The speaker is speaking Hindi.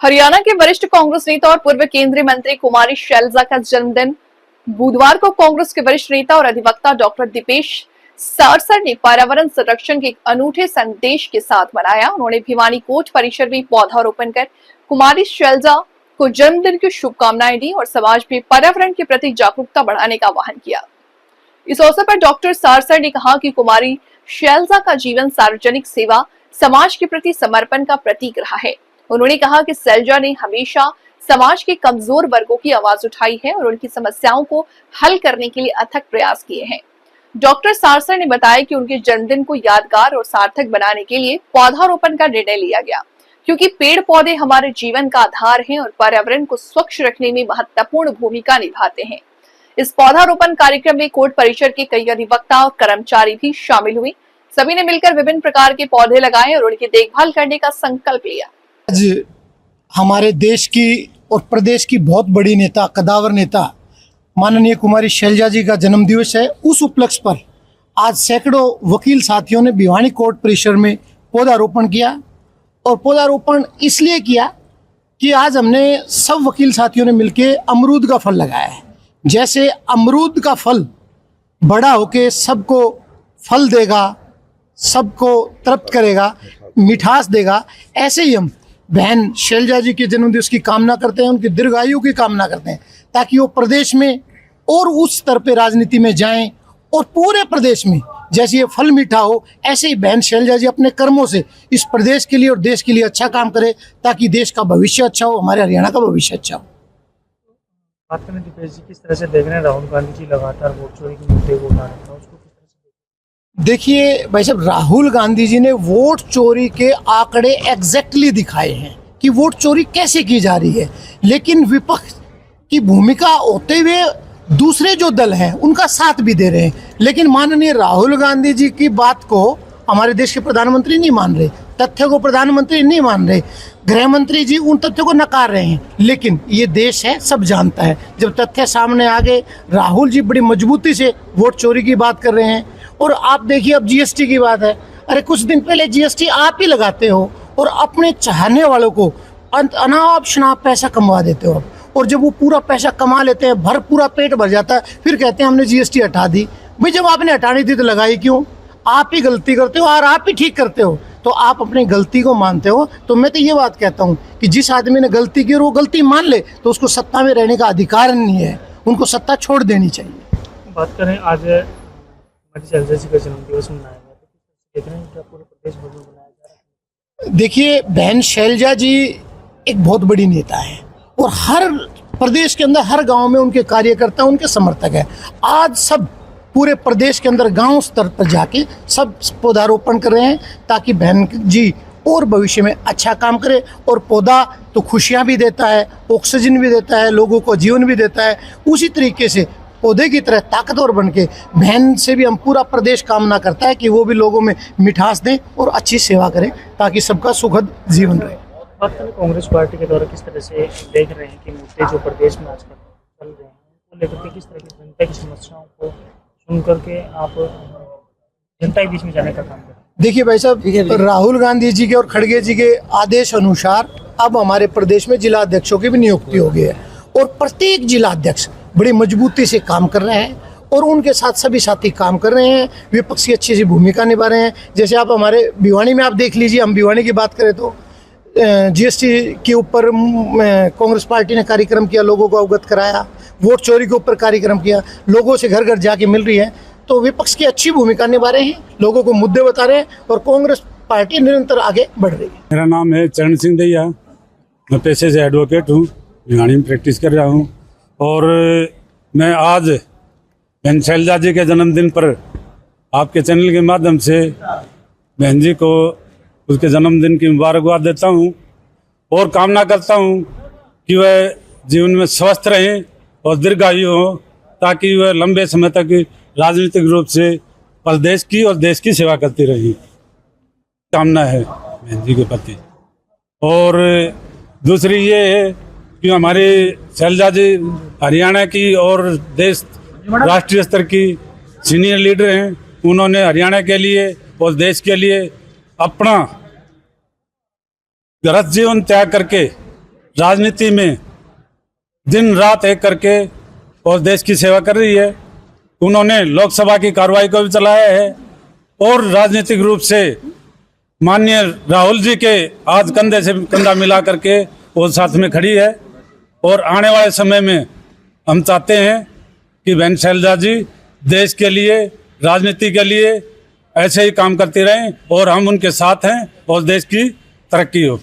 हरियाणा के वरिष्ठ कांग्रेस नेता और पूर्व केंद्रीय मंत्री कुमारी शैलजा का जन्मदिन बुधवार को कांग्रेस के वरिष्ठ नेता और अधिवक्ता डॉक्टर दीपेश सारसर ने पर्यावरण संरक्षण के एक अनूठे संदेश के साथ मनाया। उन्होंने भिवानी कोर्ट परिसर में पौधारोपण कर कुमारी शैलजा को जन्मदिन की शुभकामनाएं दी और समाज में पर्यावरण के प्रति जागरूकता बढ़ाने का आह्वान किया। इस अवसर पर डॉक्टर सारसर ने कहा कि कुमारी शैलजा का जीवन सार्वजनिक सेवा, समाज के प्रति समर्पण का प्रतीक रहा है। उन्होंने कहा कि शैलजा ने हमेशा समाज के कमजोर वर्गों की आवाज उठाई है और उनकी समस्याओं को हल करने के लिए अथक प्रयास किए हैं। डॉक्टर सारसर ने बताया कि उनके जन्मदिन को यादगार और सार्थक बनाने के लिए पौधारोपण का निर्णय लिया गया, क्योंकि पेड़ पौधे हमारे जीवन का आधार हैं और पर्यावरण को स्वच्छ रखने में महत्वपूर्ण भूमिका निभाते हैं। इस पौधारोपण कार्यक्रम में कोर्ट परिसर के कई अधिवक्ता और कर्मचारी भी शामिल हुए। सभी ने मिलकर विभिन्न प्रकार के पौधे लगाए और उनकी देखभाल करने का संकल्प लिया। आज हमारे देश की और प्रदेश की बहुत बड़ी नेता, कदावर नेता माननीय कुमारी शैलजा जी का जन्मदिवस है। उस उपलक्ष्य पर आज सैकड़ों वकील साथियों ने भिवानी कोर्ट परिसर में पौधारोपण किया। और पौधारोपण इसलिए किया कि आज हमने सब वकील साथियों ने मिलकर अमरूद का फल लगाया है। जैसे अमरूद का फल बड़ा होके सबको फल देगा, सबको तृप्त करेगा, मिठास देगा, ऐसे ही हम बहन शैलजा जी के जन्मदिवस की कामना करते हैं, उनकी दीर्घायु की कामना करते हैं, ताकि वो प्रदेश में और उस स्तर पे राजनीति में जाएं और पूरे प्रदेश में जैसे ये फल मीठा हो, ऐसे ही बहन शैलजा जी अपने कर्मों से इस प्रदेश के लिए और देश के लिए अच्छा काम करे, ताकि देश का भविष्य अच्छा हो, हमारे हरियाणा का भविष्य अच्छा हो। बात करें दीपेश जी, किस तरह से देख रहे हैं राहुल गांधी जी लगातार वोट चोरी के मुद्दे को उठा रहे हैं, उसको किस तरह से? देखिए भाई साहब, राहुल गांधी जी ने वोट चोरी के आंकड़े एग्जैक्टली दिखाए हैं कि वोट चोरी कैसे की जा रही है, लेकिन विपक्ष की भूमिका होते हुए दूसरे जो दल हैं उनका साथ भी दे रहे हैं। लेकिन माननीय राहुल गांधी जी की बात को हमारे देश के प्रधानमंत्री नहीं मान रहे, तथ्य को प्रधानमंत्री नहीं मान रहे, गृह मंत्री जी उन तथ्यों को नकार रहे हैं। लेकिन ये देश है, सब जानता है, जब तथ्य सामने आ गए, राहुल जी बड़ी मजबूती से वोट चोरी की बात कर रहे हैं। और आप देखिए, अब जीएसटी की बात है, अरे कुछ दिन पहले जीएसटी आप ही लगाते हो और अपने चाहने वालों को अनाप शनाप पैसा कमवा देते हो। और जब वो पूरा पैसा कमा लेते हैं, पूरा पेट भर जाता है, फिर कहते हैं हमने जीएसटी हटा दी। भाई जब आपने हटानी थी तो लगाई क्यों? आप ही गलती करते हो और आप ही ठीक करते हो, तो आप अपनी गलती को मानते हो। तो मैं तो ये बात कहता हूँ कि जिस आदमी ने गलती की और वो गलती मान ले, तो उसको सत्ता में रहने का अधिकार नहीं है, उनको सत्ता छोड़ देनी चाहिए। बात करें आज शैलजा जी का जन्मदिवस मनाया गया, तो देख रहे हैं क्या पूरे प्रदेश भर में मनाया जा रहा है? देखिए, बहन शैलजा जी एक बहुत बड़ी नेता है और हर प्रदेश के अंदर, हर गांव में उनके कार्यकर्ता, उनके समर्थक है। आज सब पूरे प्रदेश के अंदर गांव स्तर पर जाके सब पौधारोपण कर रहे हैं, ताकि बहन जी और भविष्य में अच्छा काम करे। और पौधा तो खुशियां भी देता है, ऑक्सीजन भी देता है, लोगों को जीवन भी देता है। उसी तरीके से पौधे की तरह ताकतवर बन के बहन से भी हम पूरा प्रदेश कामना करता है कि वो भी लोगों में मिठास दें और अच्छी सेवा करें, ताकि सबका सुखद जीवन रहे। बात करें कांग्रेस पार्टी के द्वारा किस तरह से देख रहे हैं कि मुद्दे जो प्रदेश में आजकल चल रहे हैं, वो लेकर के किस तरह की जनता की समस्याओं को सुन करके आप जनता के बीच में जाने का काम करें? देखिए भाई साहब, राहुल गांधी जी के और खड़गे जी के आदेश अनुसार अब हमारे प्रदेश में जिला अध्यक्षों की भी नियुक्ति हो गई है और प्रत्येक जिला अध्यक्ष बड़ी मजबूती से काम कर रहे हैं और उनके साथ सभी साथी काम कर रहे हैं। विपक्ष की अच्छी सी भूमिका निभा रहे हैं। जैसे आप हमारे भिवानी में आप देख लीजिए, हम भिवानी की बात करें तो जीएसटी के ऊपर कांग्रेस पार्टी ने कार्यक्रम किया, लोगों को अवगत कराया, वोट चोरी के ऊपर कार्यक्रम किया, लोगों से घर घर जाके मिल रही है। तो विपक्ष की अच्छी भूमिका निभा रहे हैं, लोगों को मुद्दे बता रहे हैं और कांग्रेस पार्टी निरंतर आगे बढ़ रही है। मेरा नाम है चरण सिंह दैया, मैं पेशे से एडवोकेट हूँ, भिवानी में प्रैक्टिस कर रहा हूँ। और मैं आज बहन शैलजा जी के जन्मदिन पर आपके चैनल के माध्यम से बहन जी को उसके जन्मदिन की मुबारकबाद देता हूँ और कामना करता हूँ कि वह जीवन में स्वस्थ रहें और दीर्घायु हो, ताकि वह लंबे समय तक राजनीतिक रूप से प्रदेश की और देश की सेवा करती रही। कामना है बहन जी के प्रति। और दूसरी ये है कि हमारी शैलजा जी हरियाणा की और देश राष्ट्रीय स्तर की सीनियर लीडर हैं। उन्होंने हरियाणा के लिए और देश के लिए अपना गृहस्थ जीवन त्याग करके राजनीति में दिन रात एक करके और देश की सेवा कर रही है। उन्होंने लोकसभा की कार्रवाई को भी चलाया है और राजनीतिक रूप से माननीय राहुल जी के आज कंधे से कंधा मिला करके वो साथ में खड़ी है। और आने वाले समय में हम चाहते हैं कि बहन शैलजा जी देश के लिए, राजनीति के लिए ऐसे ही काम करती रहें और हम उनके साथ हैं और देश की तरक्की हो।